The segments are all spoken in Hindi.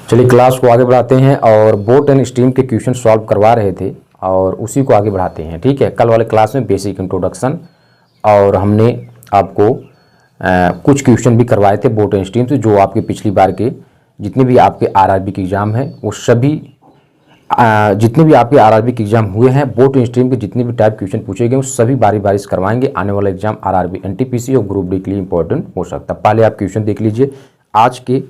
चलिए क्लास को आगे बढ़ाते हैं और बोट एंड स्ट्रीम के क्वेश्चन सॉल्व करवा रहे थे और उसी को आगे बढ़ाते हैं। ठीक है, कल वाले क्लास में बेसिक इंट्रोडक्शन और हमने आपको कुछ क्वेश्चन भी करवाए थे बोट एंड स्ट्रीम से, जो आपके पिछली बार के जितने भी आपके आरआरबी के एग्ज़ाम हैं वो सभी जितने भी आपके आरआरबी के एग्जाम हुए हैं बोट एंड स्ट्रीम के जितने भी टाइप क्वेश्चन पूछे गए वो सभी बारी बारी से करवाएंगे। आने वाला एग्जाम आरआरबी एनटीपीसी और ग्रुप डी के लिए इंपॉर्टेंट हो सकता है। पहले आप क्वेश्चन देख लीजिए आज के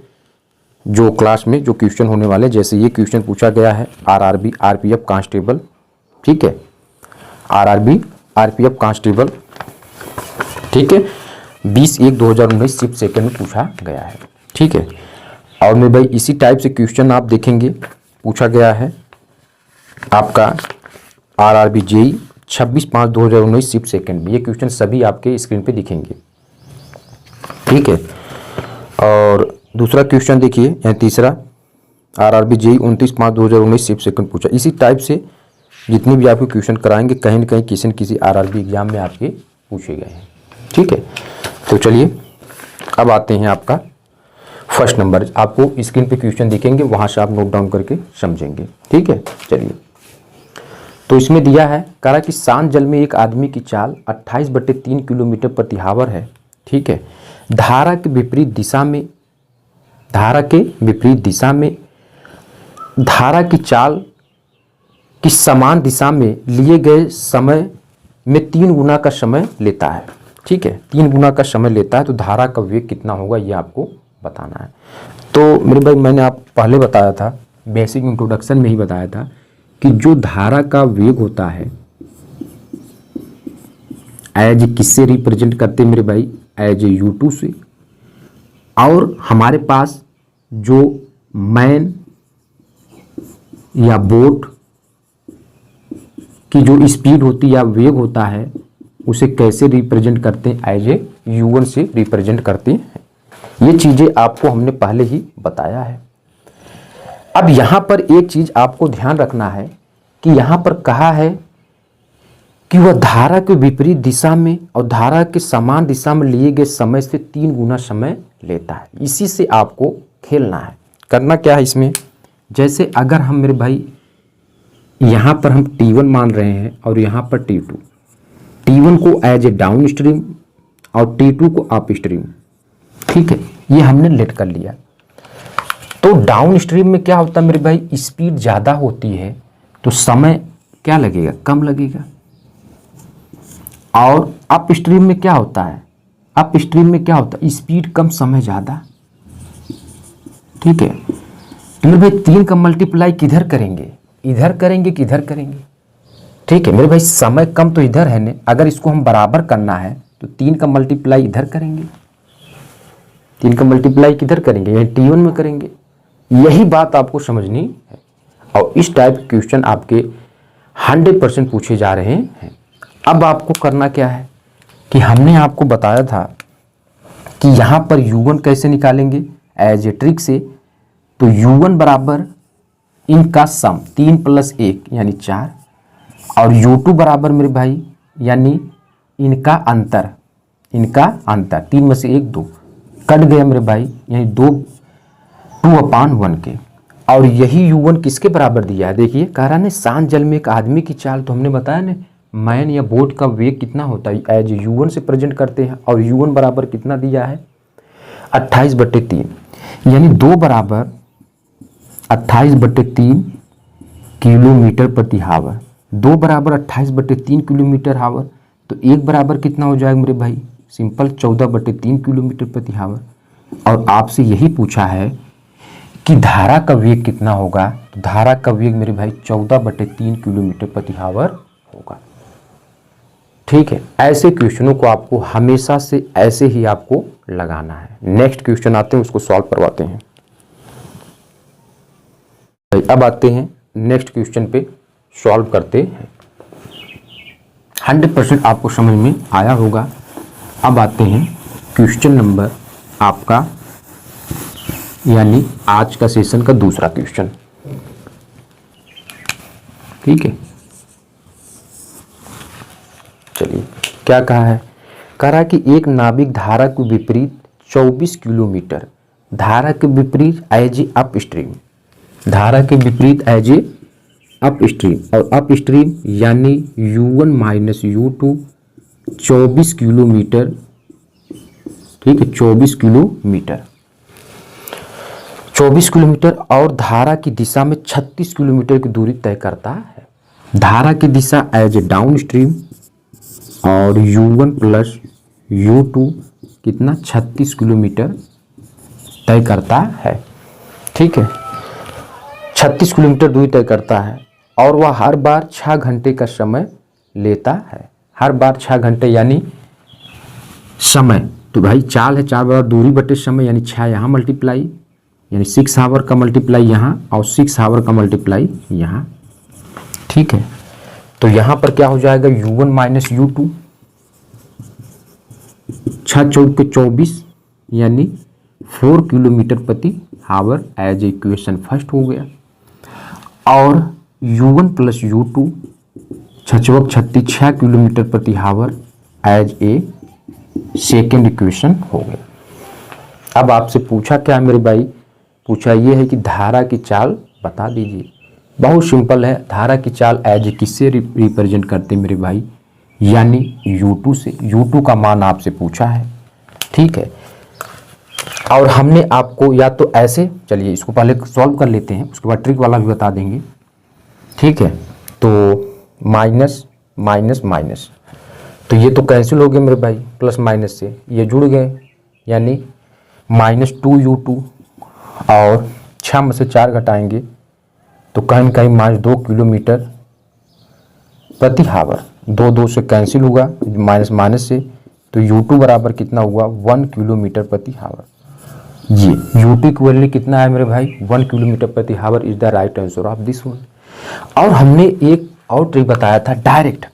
जो क्लास में जो क्वेश्चन होने वाले। जैसे ये क्वेश्चन पूछा गया है आरआरबी आरपीएफ कांस्टेबल, ठीक है, आरआरबी आरपीएफ कांस्टेबल, ठीक है, 20/1/2019 शिफ्ट सेकंड में पूछा गया है। ठीक है, और मैं भाई इसी टाइप से क्वेश्चन आप देखेंगे पूछा गया है आपका आरआरबी जेई 26/5/2019 शिफ्ट सेकंड में। ये क्वेश्चन सभी आपके स्क्रीन पे दिखेंगे। ठीक है, और दूसरा क्वेश्चन देखिए, या तीसरा आरआरबी जेई 29/5/2019 शिफ्ट सेकंड पूछा। इसी टाइप से जितने भी आपके क्वेश्चन कराएंगे कहीं न कहीं किसी न किसी आरआरबी एग्जाम में आपके पूछे गए हैं। ठीक है, तो चलिए अब आते हैं आपका फर्स्ट नंबर। आपको स्क्रीन पे क्वेश्चन दिखेंगे, वहां से आप नोट डाउन करके समझेंगे। ठीक है, चलिए, तो इसमें दिया है कह रहा कि शांत जल में एक आदमी की चाल 28/3 किलोमीटर प्रति आवर है। ठीक है, धारा के विपरीत दिशा में धारा की चाल की समान दिशा में लिए गए समय में 3 गुना का समय लेता है। ठीक है, 3 गुना का समय लेता है, तो धारा का वेग कितना होगा ये आपको बताना है। तो मेरे भाई मैंने आप पहले बताया था, बेसिक इंट्रोडक्शन में ही बताया था कि जो धारा का वेग होता है एज किससे रिप्रेजेंट करते हैं मेरे भाई, एज u2 से। और हमारे पास जो मैन या बोट की जो स्पीड होती है या वेग होता है उसे कैसे रिप्रेजेंट करते हैं, एज u1 से रिप्रेजेंट करते हैं। ये चीजें आपको हमने पहले ही बताया है। अब यहां पर एक चीज आपको ध्यान रखना है कि यहां पर कहा है कि वह धारा के विपरीत दिशा में और धारा के समान दिशा में लिए गए समय से 3 गुना समय लेता है। इसी से आपको खेलना है। करना क्या है इसमें, जैसे अगर हम मेरे भाई यहां पर हम T1 मान रहे हैं और यहां पर T2, T1 को एज ए डाउन स्ट्रीम और T2 को अप स्ट्रीम। ठीक है, ये हमने लेट कर लिया। तो डाउन स्ट्रीम में क्या होता है मेरे भाई, स्पीड ज़्यादा होती है तो समय क्या लगेगा, कम लगेगा। और अप स्ट्रीम में क्या होता है, अप स्ट्रीम में क्या होता है, स्पीड कम समय ज़्यादा। ठीक है, तो मेरे भाई 3 का मल्टीप्लाई किधर करेंगे, इधर करेंगे कि इधर करेंगे। ठीक है मेरे भाई, समय कम तो इधर है ने, अगर इसको हम बराबर करना है तो 3 का मल्टीप्लाई इधर करेंगे, 3 का मल्टीप्लाई किधर करेंगे, यानी T1 में करेंगे। यही बात आपको समझनी है। और इस टाइप के क्वेश्चन आपके 100% पूछे जा रहे हैं। अब आपको करना क्या है कि हमने आपको बताया था कि यहाँ पर u1 कैसे निकालेंगे, एज ए ट्रिक से। तो u1 बराबर इनका सम 3 + 1 यानी 4, और u2 बराबर मेरे भाई यानी इनका अंतर 3 में से 1 2 कट गया मेरे भाई, यानी 2/1 के। और यही u1 किसके बराबर दिया है, देखिए कह रहा है शांत जल में एक आदमी की चाल, तो हमने बताया ना मैन या बोट का वेग कितना होता है, एज u1 से प्रेजेंट करते हैं। और u1 बराबर कितना दिया है 28/3, यानी 2 बराबर 28/3 किलोमीटर प्रति आवर। 2 बराबर 28/3 किलोमीटर आवर, तो 1 बराबर कितना हो जाएगा मेरे भाई, सिंपल 14/3 किलोमीटर प्रति आवर। और आपसे यही पूछा है कि धारा का वेग कितना होगा, तो धारा का वेग मेरे भाई 14/3 किलोमीटर प्रति आवर होगा। ठीक है, ऐसे क्वेश्चनों को आपको हमेशा से ऐसे ही आपको लगाना है। नेक्स्ट क्वेश्चन आते हैं, उसको सॉल्व करवाते हैं। अब आते हैं नेक्स्ट क्वेश्चन पे, सॉल्व करते हैं। 100% आपको समझ में आया होगा। अब आते हैं क्वेश्चन नंबर आपका, यानी आज का सेशन का दूसरा क्वेश्चन। ठीक है, चलिए क्या कहा है, कह रहा है कि एक नाविक धारा के विपरीत 24 किलोमीटर धारा के विपरीत एज अप स्ट्रीम धारा के विपरीत एज ए अप स्ट्रीम, और अप स्ट्रीम यानी U1 माइनस U2 24 किलोमीटर, ठीक है 24 किलोमीटर, 24 किलोमीटर, और धारा की दिशा में 36 किलोमीटर की दूरी तय करता है। धारा की दिशा एज ए डाउन स्ट्रीम, और U1 प्लस U2 कितना 36 किलोमीटर तय करता है, ठीक है 36 किलोमीटर दूरी तय करता है, और वह हर बार 6 घंटे का समय लेता है। हर बार 6 घंटे यानी समय, तो भाई चाल है 4 बार दूरी बटे समय, यानी 6 यहाँ मल्टीप्लाई, यानी 6 आवर का मल्टीप्लाई यहाँ और 6 आवर का मल्टीप्लाई यहाँ, ठीक है। तो यहाँ पर क्या हो जाएगा U1 माइनस U2, 6 चौक के 24 यानी 4 किलोमीटर प्रति आवर एज इक्वेशन फर्स्ट हो गया, और U1 प्लस U2 छचवक 6 किलोमीटर प्रति hour as a second equation हो गया। अब आपसे पूछा क्या मेरे भाई, पूछा ये है कि धारा की चाल बता दीजिए। बहुत सिंपल है, धारा की चाल एज किससे रिप्रेजेंट करते मेरे भाई, यानी U2 से। U2 का मान आपसे पूछा है, ठीक है। और हमने आपको या तो ऐसे, चलिए इसको पहले सॉल्व कर लेते हैं, उसके बाद ट्रिक वाला भी बता देंगे, ठीक है। तो माइनस माइनस माइनस, तो ये तो कैंसिल हो गए मेरे भाई, प्लस माइनस से ये जुड़ गए, यानी माइनस 2U2, और 6 में से 4 घटाएंगे तो कहीं कहीं -2 किलोमीटर प्रति आवर, 2 से कैंसिल हुआ माइनस माइनस से, तो U2 बराबर कितना हुआ 1 किलोमीटर प्रति आवर। ये U2 की वैल्यू कितना है मेरे भाई 1 किलोमीटर प्रति our is the right answer of this one. और हमने एक और ट्रिक बताया था, डायरेक्ट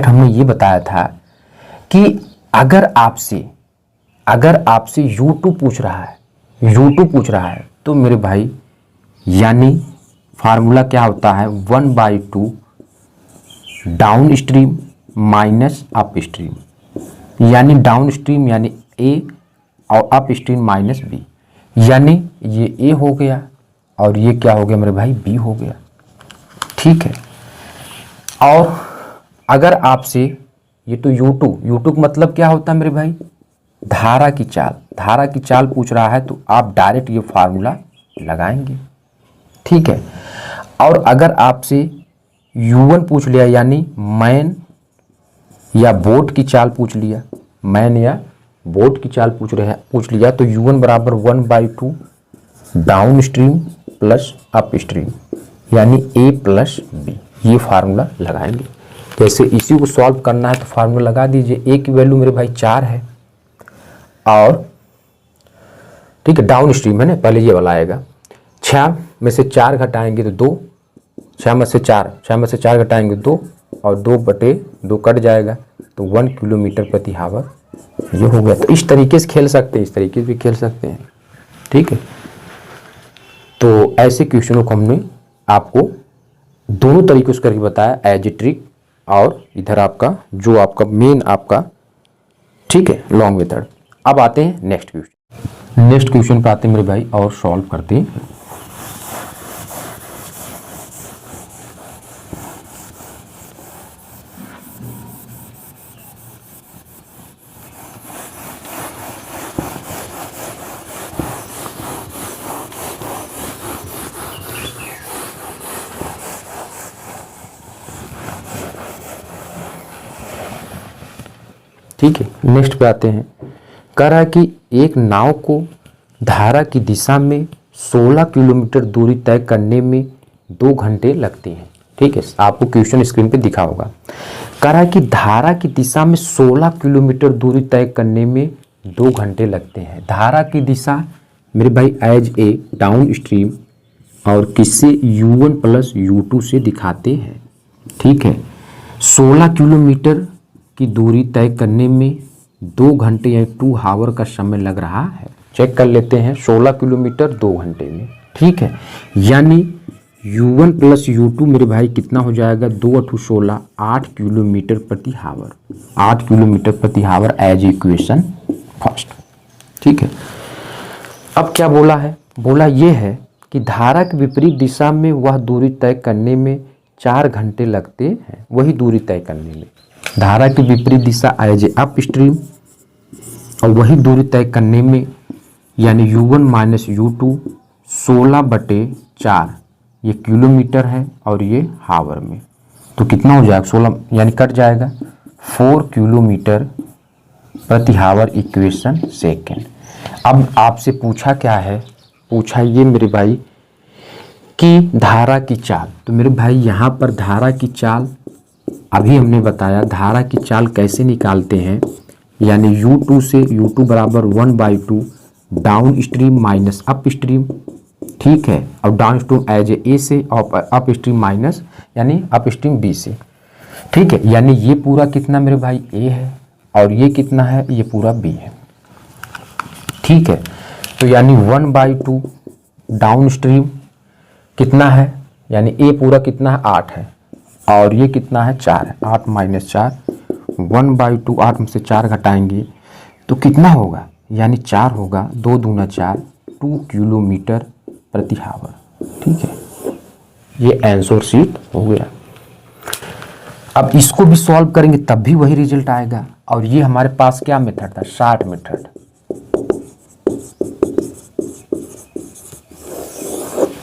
हमने ये बताया था कि अगर आपसे U2 पूछ रहा है तो मेरे भाई यानी फार्मूला क्या होता है 1/2 down stream minus up stream, यानी डाउन स्ट्रीम यानी A और अप स्ट्रीम माइनस B, यानी ये A हो गया और ये क्या हो गया मेरे भाई B हो गया, ठीक है। और अगर आपसे ये तो U2 का मतलब क्या होता है मेरे भाई धारा की चाल पूछ रहा है, तो आप डायरेक्ट ये फार्मूला लगाएंगे, ठीक है। और अगर आपसे U1 पूछ लिया यानी मैन या बोट की चाल पूछ लिया, पूछ लिया तो U1 बराबर 1/2 down stream plus up stream, यानी A प्लस B, ये फार्मूला लगाएंगे। जैसे इसी को सॉल्व करना है तो फार्मूला लगा दीजिए। A की वैल्यू मेरे भाई 4 है, और ठीक है डाउन स्ट्रीम है ना, पहले ये वाला आएगा, 6 में से 4 घटाएंगे तो 2, 6 में से 4 घटाएंगे 2, और 2/2 कट जाएगा तो 1 किलोमीटर प्रति आवर ये हो गया। तो इस तरीके से खेल सकते हैं, इस तरीके से भी खेल सकते हैं, ठीक है। तो ऐसे क्वेश्चनों को हमने आपको दोनों तरीकों से करके बताया, एज ए ट्रिक और इधर आपका जो आपका मेन आपका, ठीक है लॉन्ग मेथड। अब आते हैं नेक्स्ट क्वेश्चन पे आते हैं मेरे भाई और सॉल्व करते हैं। ठीक है, नेक्स्ट पे आते हैं। कह रहा है कि एक नाव को धारा की दिशा में 16 किलोमीटर दूरी तय करने में 2 घंटे लगते हैं। ठीक है, आपको क्वेश्चन स्क्रीन पे दिखा होगा। कह रहा है कि धारा की दिशा में 16 किलोमीटर दूरी तय करने में 2 घंटे लगते हैं। धारा की दिशा मेरे भाई एज ए डाउन स्ट्रीम और किससे U1 प्लस U2 से दिखाते हैं। ठीक है, 16 किलोमीटर की दूरी तय करने में 2 घंटे या 2 आवर का समय लग रहा है। चेक कर लेते हैं, 16 किलोमीटर 2 घंटे में। ठीक है, यानी U1 प्लस U2 मेरे भाई कितना हो जाएगा, 2 × 16 8 किलोमीटर प्रति आवर, 8 किलोमीटर प्रति आवर एज इक्वेशन फर्स्ट। ठीक है, अब क्या बोला है, बोला ये है कि धारा के विपरीत दिशा में वह दूरी तय करने में 4 घंटे लगते हैं। वही दूरी तय करने में धारा की विपरीत दिशा एज ए अप स्ट्रीम और वही दूरी तय करने में यानी U1 माइनस U2 16/4 ये किलोमीटर है और ये हावर में, तो कितना हो जाएगा 16 यानी कट जाएगा 4 किलोमीटर प्रति हावर इक्वेशन सेकेंड। अब आपसे पूछा क्या है, पूछा ये मेरे भाई कि धारा की चाल। तो मेरे भाई यहाँ पर धारा की चाल अभी हमने बताया, धारा की चाल कैसे निकालते हैं, यानी U2 से U2 बराबर 1/2 down stream minus up stream, ठीक है, और डाउन स्ट्रीम एज ए से और अप स्ट्रीम माइनस यानी अप स्ट्रीम बी से, ठीक है। यानी ये पूरा कितना मेरे भाई ए है और ये कितना है, ये पूरा बी है, ठीक है। तो यानी 1/2 डाउन स्ट्रीम कितना है, यानी ए पूरा कितना है 8 है और ये कितना है 4 है, 8 माइनस 4 1/2, 8 में से 4 घटाएंगे तो कितना होगा, यानी 4 होगा, 2 दूना 4 2 किलोमीटर प्रति हावर, ठीक है। ये आंसर शीट हो गया। अब इसको भी सॉल्व करेंगे तब भी वही रिजल्ट आएगा और ये हमारे पास क्या मेथड था, शॉर्ट मेथड,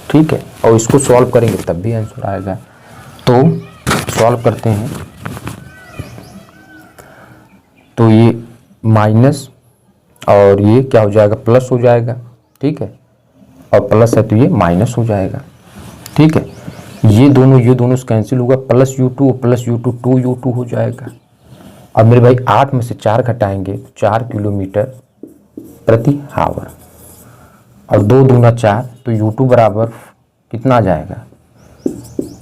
ठीक है, और इसको सॉल्व करेंगे तब भी आंसर आएगा। तो सॉल्व करते हैं, तो ये माइनस और ये क्या हो जाएगा प्लस हो जाएगा, ठीक है, और प्लस है तो ये माइनस हो जाएगा, ठीक है। ये दोनों से कैंसिल होगा, plus U2 plus U2 2U2 हो जाएगा। अब मेरे भाई 8 में से 4 घटाएंगे तो 4 किलोमीटर प्रति हावर और 2 दूना 4 तो U2 बराबर कितना आ जाएगा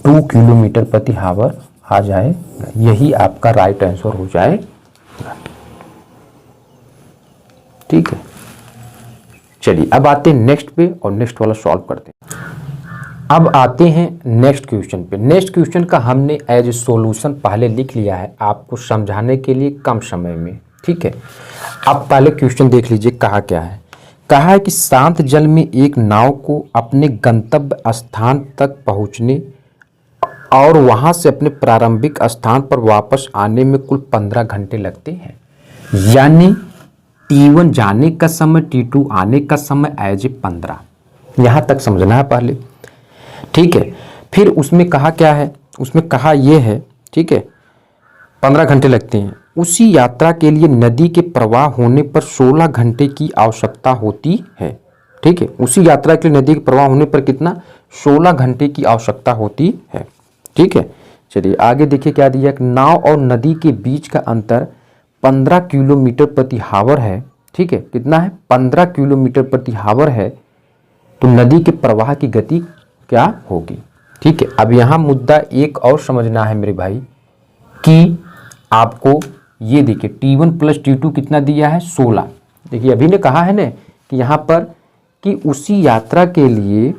2 किलोमीटर प्रति हावर आ जाएगा। यही आपका राइट आंसर हो जाएगा, ठीक है। चलिए अब आते हैं नेक्स्ट पे और नेक्स्ट वाला सॉल्व करते हैं। अब आते हैं नेक्स्ट क्वेश्चन पे। नेक्स्ट क्वेश्चन का हमने एज ए सॉल्यूशन पहले लिख लिया है आपको समझाने के लिए कम समय में, ठीक है। अब पहले क्वेश्चन देख लीजिए, कहा क्या है, कहा है कि शांत जल में एक नाव को अपने गंतव्य स्थान तक पहुंचने और वहां से अपने प्रारंभिक स्थान पर वापस आने में कुल 15 घंटे लगते हैं। यानी T1 जाने का समय, T2 आने का समय एज ए 15, यहां तक समझना है पहले, ठीक है। फिर उसमें कहा क्या है, उसमें कहा यह है, ठीक है, 15 घंटे लगते हैं। उसी यात्रा के लिए नदी के प्रवाह होने पर 16 घंटे की आवश्यकता होती है, ठीक है। उसी यात्रा के लिए नदी के प्रवाह होने पर कितना 16 घंटे की आवश्यकता होती है, ठीक है। चलिए आगे देखिए क्या दिया, नाव और नदी के बीच का अंतर 15 किलोमीटर प्रति हावर है, ठीक है। कितना है 15 किलोमीटर प्रति हावर है, तो नदी के प्रवाह की गति क्या होगी, ठीक है। अब यहाँ मुद्दा एक और समझना है मेरे भाई कि आपको ये देखिए T1 प्लस T2 कितना दिया है 16। देखिए अभी ने कहा है ना कि यहाँ पर कि उसी यात्रा के लिए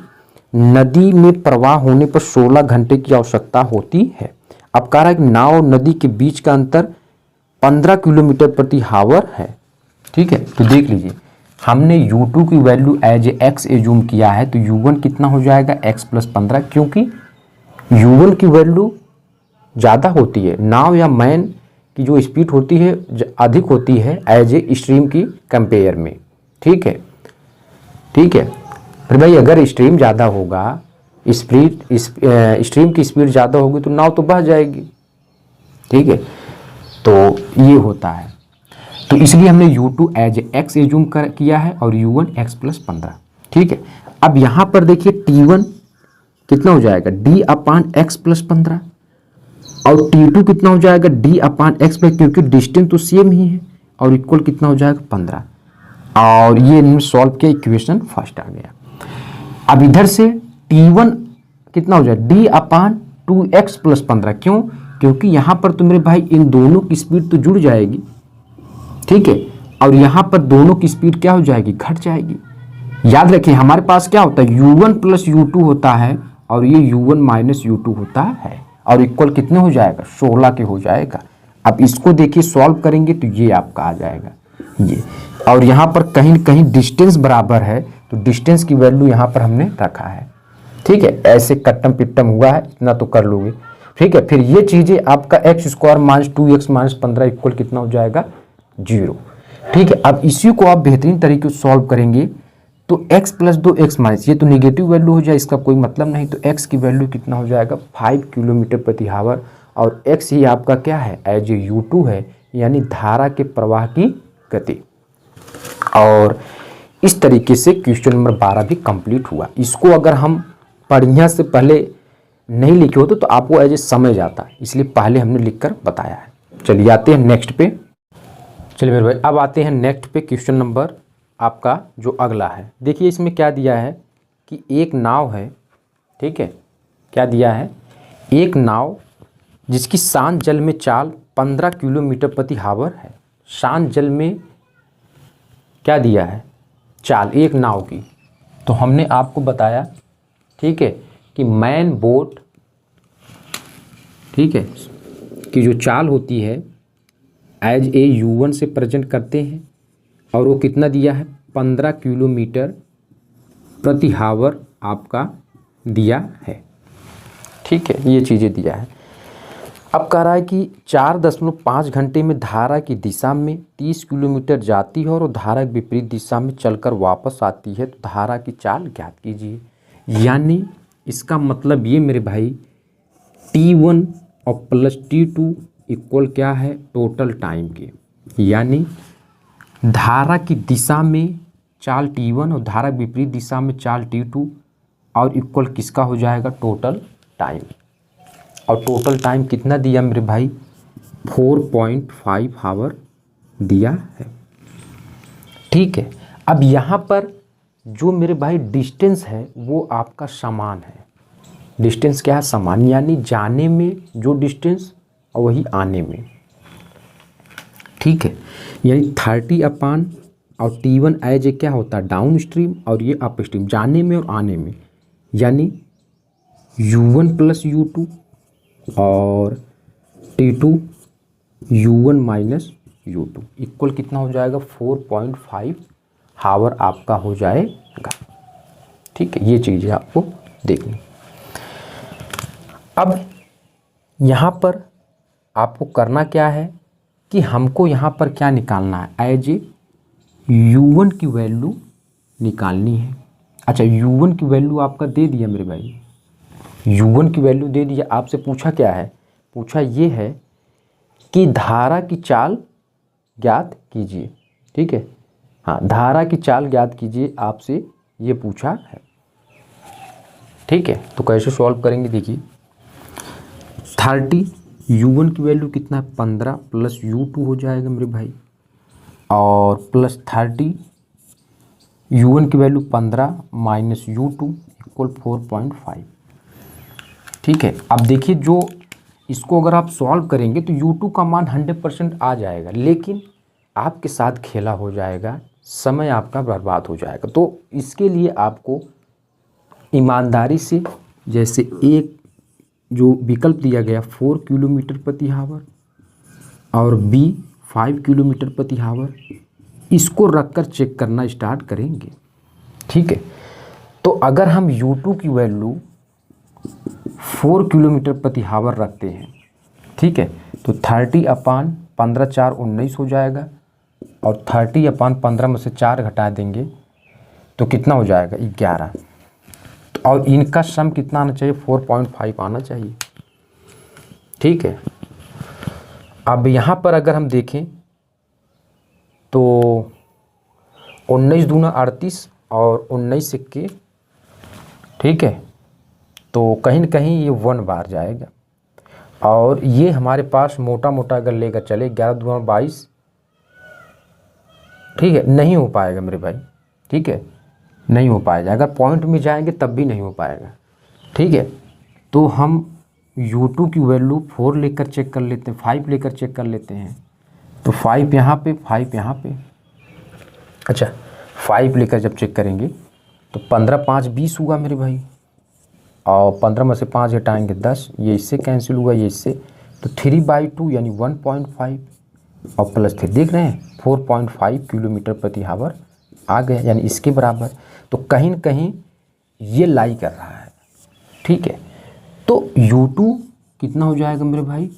नदी में प्रवाह होने पर 16 घंटे की आवश्यकता होती है। अब कह रहा है कि नाव और नदी के बीच का अंतर 15 किलोमीटर प्रति हावर है, ठीक है। तो देख लीजिए हमने U2 की value as a x assume किया है, तो U1 कितना हो जाएगा x प्लस 15, क्योंकि U1 की वैल्यू ज़्यादा होती है, नाव या मैन की जो स्पीड होती है अधिक होती है एज ए स्ट्रीम की कंपेयर में, ठीक है, ठीक है। फिर भाई अगर स्ट्रीम ज़्यादा होगा, स्ट्रीम की स्पीड ज़्यादा होगी तो नाव तो बह जाएगी, ठीक है। तो ये होता है, तो इसलिए हमने U2 एज x एज्यूम किया है और U1 x प्लस 15, ठीक है। अब यहाँ पर देखिए T1 कितना हो जाएगा D/x प्लस 15 और T2 कितना हो जाएगा D/x प्लस, क्योंकि डिस्टेंस तो सेम ही है और इक्वल कितना हो जाएगा 15, और ये सॉल्व किया, इक्वेशन फर्स्ट आ गया। अब इधर से T1 कितना हो जाएगा D/2x प्लस 15, क्यों, क्योंकि यहाँ पर तो मेरे भाई इन दोनों की स्पीड तो जुड़ जाएगी, ठीक है, और यहाँ पर दोनों की स्पीड क्या हो जाएगी, घट जाएगी। याद रखिए हमारे पास क्या होता है U1 प्लस U2 होता है और ये U1 माइनस U2 होता है, और इक्वल कितने हो जाएगा 16 के हो जाएगा। अब इसको देखिए सॉल्व करेंगे तो ये आपका आ जाएगा ये, और यहाँ पर कहीं न कहीं डिस्टेंस बराबर है तो डिस्टेंस की वैल्यू यहाँ पर हमने रखा है। ठीक है, ऐसे कट्टम पिट्टम हुआ है, इतना तो कर लोगे। ठीक है, फिर ये चीज़ें आपका x square minus 2x minus 15 equal कितना हो जाएगा 0। ठीक है, अब इसी को आप बेहतरीन तरीके से सॉल्व करेंगे तो x प्लस 2x माइनस, ये तो नेगेटिव वैल्यू हो जाए, इसका कोई मतलब नहीं, तो x की वैल्यू कितना हो जाएगा 5 किलोमीटर प्रति हावर, और x ही आपका क्या है एज ए u2 है, यानी धारा के प्रवाह की गति। और इस तरीके से क्वेश्चन नंबर 12 भी कंप्लीट हुआ। इसको अगर हम बढ़िया से पहले नहीं लिखे होते तो आपको एज ए समझ आता, इसलिए पहले हमने लिखकर बताया है। चलिए आते हैं नेक्स्ट पे। चलिए मेरे भाई अब आते हैं नेक्स्ट पे, क्वेश्चन नंबर आपका जो अगला है। देखिए इसमें क्या दिया है कि एक नाव है। ठीक है, क्या दिया है, एक नाव जिसकी शांत जल में चाल 15 किलोमीटर प्रति हावर है। शांत जल में क्या दिया है चाल एक नाव की, तो हमने आपको बताया ठीक है कि मैन बोट, ठीक है, कि जो चाल होती है एज ए u1 से प्रेजेंट करते हैं, और वो कितना दिया है 15 किलोमीटर प्रति हावर आपका दिया है। ठीक है, ये चीज़ें दिया है। अब कह रहा है कि 4.5 घंटे में धारा की दिशा में 30 किलोमीटर जाती है और वो धारा की विपरीत दिशा में चलकर वापस आती है, तो धारा की चाल ज्ञात कीजिए। यानी इसका मतलब ये मेरे भाई T1 और प्लस T2 इक्वल क्या है टोटल टाइम के, यानी धारा की दिशा में चाल T1 और धारा की विपरीत दिशा में चाल T2 और इक्वल किसका हो जाएगा टोटल टाइम। और टोटल टाइम कितना दिया मेरे भाई 4.5 आवर दिया है। ठीक है, अब यहाँ पर जो मेरे भाई डिस्टेंस है वो आपका समान है। डिस्टेंस क्या है समान, यानी जाने में जो डिस्टेंस और वही आने में। ठीक है, यानी 30 अपान और T1 एज ए क्या होता है डाउन स्ट्रीम और ये अप स्ट्रीम, जाने में और आने में, यानी u1 प्लस u2 और T2 u1 minus u2 equal कितना हो जाएगा 4.5 हावर आपका हो जाएगा। ठीक है, ये चीज़ें आपको देखनी। अब यहाँ पर आपको करना क्या है कि हमको यहाँ पर क्या निकालना है एज ए u1 की वैल्यू निकालनी है। अच्छा, u1 की वैल्यू आपका दे दिया मेरे भाई, u1 की वैल्यू दे दिया। आपसे पूछा क्या है, पूछा ये है कि धारा की चाल ज्ञात कीजिए। ठीक है, हाँ धारा की चाल ज्ञात कीजिए, आपसे ये पूछा है। ठीक है, तो कैसे सॉल्व करेंगे देखिए 30 u1 की वैल्यू कितना है 15 प्लस u2 हो जाएगा मेरे भाई, और प्लस 30 u1 की वैल्यू 15 माइनस u2 इक्वल 4.5। ठीक है, अब देखिए जो इसको अगर आप सॉल्व करेंगे तो u2 का मान 100% आ जाएगा, लेकिन आपके साथ खेला हो जाएगा, समय आपका बर्बाद हो जाएगा। तो इसके लिए आपको ईमानदारी से, जैसे एक जो विकल्प दिया गया 4 किलोमीटर प्रति हावर और B 5 किलोमीटर प्रति हावर, इसको रखकर चेक करना स्टार्ट करेंगे। ठीक है, तो अगर हम u2 की वैल्यू 4 किलोमीटर प्रति हावर रखते हैं, ठीक है, तो 30 अपान 15 4 19 हो जाएगा, और 30 अपान 15 में से 4 घटा देंगे तो कितना हो जाएगा 11, और इनका सम कितना आना चाहिए 4.5 आना चाहिए। ठीक है, अब यहाँ पर अगर हम देखें तो 19 दूना 38 और 19 सिक्के, ठीक है, तो कहीं न कहीं ये 1 बार जाएगा, और ये हमारे पास मोटा मोटा अगर लेकर चले 11 दूना 22, ठीक है, नहीं हो पाएगा मेरे भाई। ठीक है, नहीं हो पाएगा, अगर पॉइंट में जाएंगे तब भी नहीं हो पाएगा। ठीक है, तो हम u2 की वैल्यू 4 लेकर चेक कर लेते हैं, 5 लेकर चेक कर लेते हैं, तो 5 यहाँ पे 5 यहाँ पे। अच्छा, 5 लेकर जब चेक करेंगे तो 15 5 20 हुआ मेरे भाई, और 15 में से 5 घटाएंगे 10, ये इससे कैंसिल हुआ, ये इससे, तो 3/2 यानी 1.5 और प्लस 3 देख रहे हैं 4.5 किलोमीटर प्रति हावर आ गए, यानी इसके बराबर। तो कहीं न कहीं ये लाई कर रहा है, ठीक है। तो U2 कितना हो जाएगा मेरे भाई,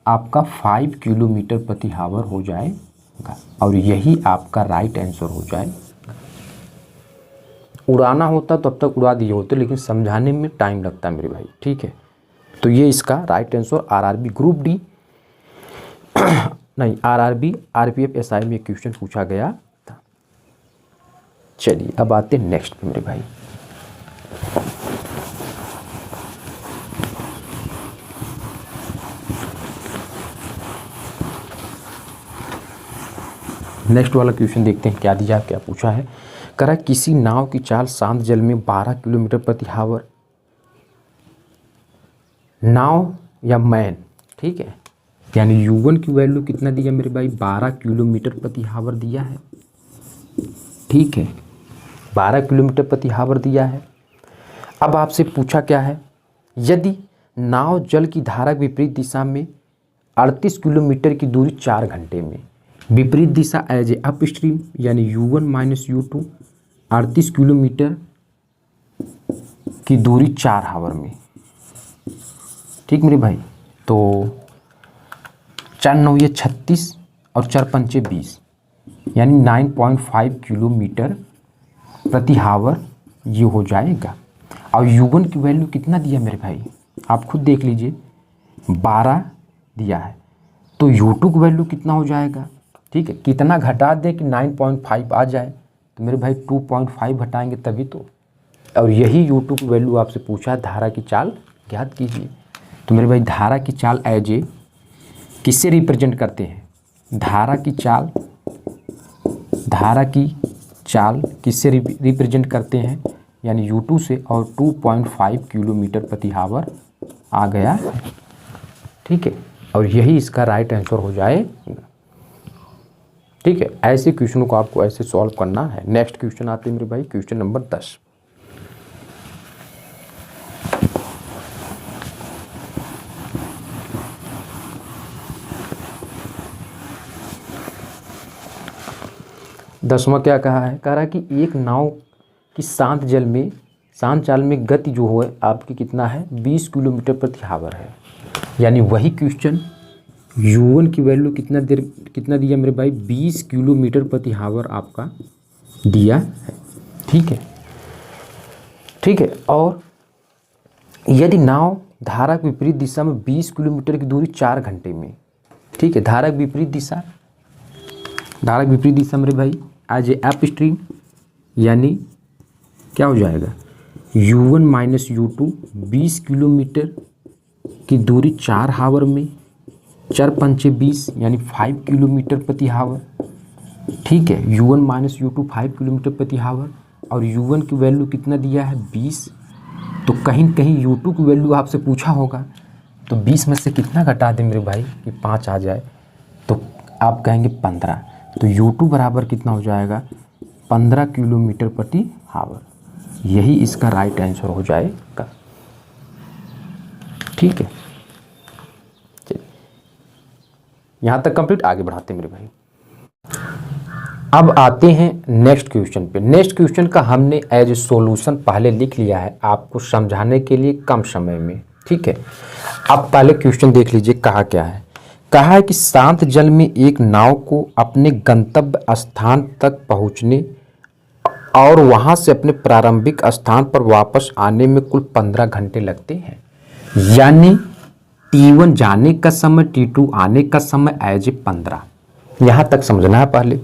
आपका 5 किलोमीटर प्रति हावर हो जाएगा, और यही आपका राइट आंसर हो जाएगा। उड़ाना होता तो अब तक उड़ा दिए होते, लेकिन समझाने में टाइम लगता है मेरे भाई, ठीक है। तो ये इसका right answer RRB group D नहीं, आरआरबी आरपीएफ एसआई में क्वेश्चन पूछा गया था। चलिए अब आते हैं नेक्स्ट पे मेरे भाई। नेक्स्ट वाला क्वेश्चन देखते हैं क्या दिया, क्या पूछा है। करा किसी नाव की चाल शांत जल में 12 किलोमीटर प्रति हावर, नाव या मैन, ठीक है, यानी U1 की वैल्यू कितना दिया मेरे भाई, 12 किलोमीटर प्रति हावर दिया है, ठीक है, 12 किलोमीटर प्रति हावर दिया है। अब आपसे पूछा क्या है, यदि नाव जल की धारा के विपरीत दिशा में 38 किलोमीटर की दूरी 4 घंटे में, विपरीत दिशा एज ए अप स्ट्रीम यानी U1 माइनस U2 38 किलोमीटर की दूरी 4 हावर में, ठीक मेरे भाई। तो 4 9 ये 36 और 4 5 20 यानी 9.5 किलोमीटर प्रति हावर ये हो जाएगा। और U1 की वैल्यू कितना दिया मेरे भाई, आप खुद देख लीजिए, 12 दिया है, तो U2 की वैल्यू कितना हो जाएगा, ठीक है। कितना घटा दे कि 9.5 आ जाए, तो मेरे भाई 2.5 घटाएंगे तभी तो। और यही U2 की वैल्यू आपसे पूछा, धारा की चाल ज्ञात कीजिए। तो मेरे भाई धारा की चाल एज ए किससे रिप्रेजेंट करते हैं, धारा की चाल किससे रिप्रेजेंट करते हैं, यानी U2 से, और 2.5 किलोमीटर प्रति हावर आ गया, ठीक है। और यही इसका राइट आंसर हो जाएगा, ठीक है। ऐसे क्वेश्चनों को आपको ऐसे सॉल्व करना है। नेक्स्ट क्वेश्चन आते हैं मेरे भाई, क्वेश्चन नंबर 10। दसवां क्या कहा है, कह रहा है कि एक नाव की शांत चाल में गति जो हो आपकी कितना है, 20 किलोमीटर प्रति हावर है। यानी वही क्वेश्चन U1 की वैल्यू कितना दिया मेरे भाई, 20 किलोमीटर प्रति हावर आपका दिया है, ठीक है, ठीक है। और यदि नाव धारा के विपरीत दिशा में 20 किलोमीटर की दूरी 4 घंटे में, ठीक है, धारा के विपरीत दिशा मेरे भाई एज ए अप स्ट्रीम, यानी क्या हो जाएगा, U1 माइनस U2 20 किलोमीटर की दूरी 4 हावर में, 4 5 20 यानी 5 किलोमीटर प्रति हावर, ठीक है। U1 माइनस U2 5 किलोमीटर प्रति हावर, और U1 की वैल्यू कितना दिया है, 20। तो कहीं U2 की वैल्यू आपसे पूछा होगा, तो 20 में से कितना घटा दें मेरे भाई कि 5 आ जाए, तो आप कहेंगे 15। तो U2 बराबर कितना हो जाएगा, 15 किलोमीटर प्रति हावर। यही इसका राइट आंसर हो जाएगा, ठीक है। चलिए यहाँ तक कंप्लीट, आगे बढ़ाते हैं मेरे भाई। अब आते हैं नेक्स्ट क्वेश्चन पे। नेक्स्ट क्वेश्चन का हमने एज ए सॉल्यूशन पहले लिख लिया है आपको समझाने के लिए कम समय में, ठीक है। अब पहले क्वेश्चन देख लीजिए, कहा क्या है, कहा है कि शांत जल में एक नाव को अपने गंतव्य स्थान तक पहुंचने और वहां से अपने प्रारंभिक स्थान पर वापस आने में कुल 15 घंटे लगते हैं। यानी T1 जाने का समय, T2 आने का समय एज ए 15। यहाँ तक समझना है पहले,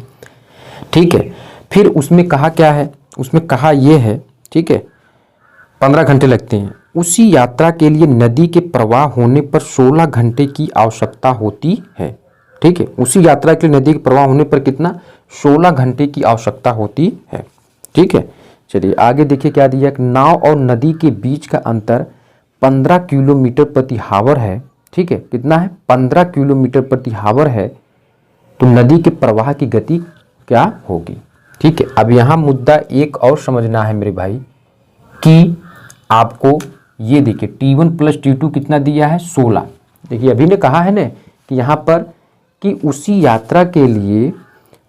ठीक है। फिर उसमें कहा क्या है, उसमें कहा यह है, ठीक है, 15 घंटे लगते हैं। उसी यात्रा के लिए नदी के प्रवाह होने पर 16 घंटे की आवश्यकता होती है, ठीक है। उसी यात्रा के लिए नदी के प्रवाह होने पर कितना, 16 घंटे की आवश्यकता होती है, ठीक है। चलिए आगे देखिए क्या दिया, नाव और नदी के बीच का अंतर 15 किलोमीटर प्रति हावर है, ठीक है। कितना है, 15 किलोमीटर प्रति हावर है। तो नदी के प्रवाह की गति क्या होगी, ठीक है। अब यहाँ मुद्दा एक और समझना है मेरे भाई कि आपको ये देखिए T1 प्लस T2 कितना दिया है, 16। देखिए अभी ने कहा है ना कि यहाँ पर कि उसी यात्रा के लिए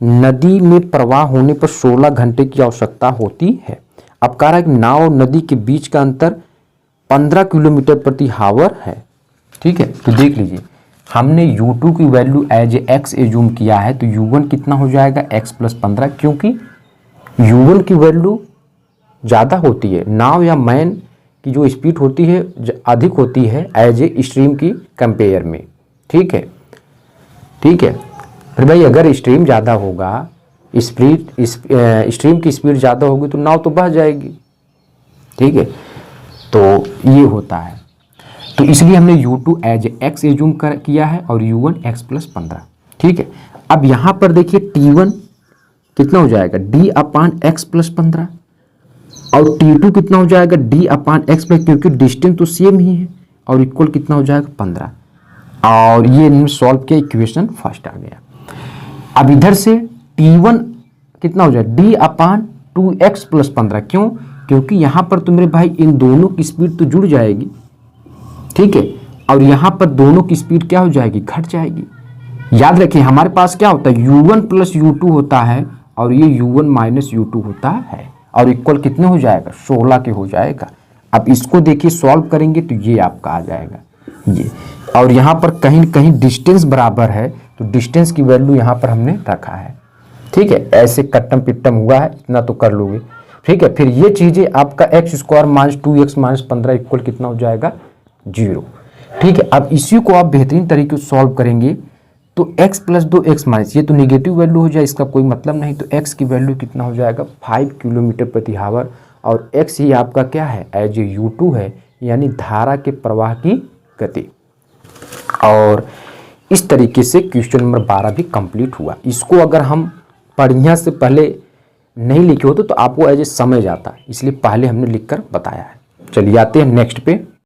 नदी में प्रवाह होने पर 16 घंटे की आवश्यकता होती है। अब कह रहा है कि नाव और नदी के बीच का अंतर 15 किलोमीटर प्रति हावर है। ठीक है, तो देख लीजिए हमने u2 की value as a x assume किया है, तो u1 कितना हो जाएगा x प्लस 15, क्योंकि u1 की वैल्यू ज़्यादा होती है, नाव या मैन की जो स्पीड होती है अधिक होती है एज ए स्ट्रीम की कंपेयर में। ठीक है, ठीक है। फिर भाई अगर स्ट्रीम ज़्यादा होगा, स्ट्रीम की स्पीड ज़्यादा होगी तो नाव तो बह जाएगी। ठीक है, तो ये होता है, तो इसलिए हमने u2 एज एक्स एज्यूम किया है और u1 x प्लस 15। ठीक है, अब यहाँ पर देखिए t1 कितना हो जाएगा d अपान एक्स प्लस 15 और t2 कितना हो जाएगा d अपान एक्स प्लस, क्योंकि डिस्टेंस तो सेम ही है और इक्वल कितना हो जाएगा 15, और ये सॉल्व किया, इक्वेशन फर्स्ट आ गया। अब इधर से t1 कितना हो जाएगा d अपान 2x प्लस 15, क्यों? क्योंकि यहाँ पर तो मेरे भाई इन दोनों की स्पीड तो जुड़ जाएगी। ठीक है, और यहाँ पर दोनों की स्पीड क्या हो जाएगी, घट जाएगी। याद रखिए हमारे पास क्या होता है u1 प्लस u2 होता है और ये u1 माइनस u2 होता है, और इक्वल कितने हो जाएगा 16 के हो जाएगा। अब इसको देखिए सॉल्व करेंगे तो ये आपका आ जाएगा ये, और यहाँ पर कहीं कहीं डिस्टेंस बराबर है तो डिस्टेंस की वैल्यू यहाँ पर हमने रखा है। ठीक है, ऐसे कट्टम पिट्टम हुआ है, इतना तो कर लोगे। ठीक है, फिर ये चीज़ें आपका x square minus 2x minus 15 equal कितना हो जाएगा 0। ठीक है, अब इसी को आप बेहतरीन तरीके से सॉल्व करेंगे तो x प्लस 2x माइनस, ये तो निगेटिव वैल्यू हो जाए, इसका कोई मतलब नहीं, तो x की वैल्यू कितना हो जाएगा 5 किलोमीटर प्रति हावर, और x ही आपका क्या है एज ए u2 है, यानी धारा के प्रवाह की गति। और इस तरीके से क्वेश्चन नंबर 12 भी कंप्लीट हुआ। इसको अगर हम बढ़िया से पहले नहीं लिखे होते तो आपको एज ए समझ आता, इसलिए पहले हमने लिखकर बताया है। चलिए आते हैं नेक्स्ट पे।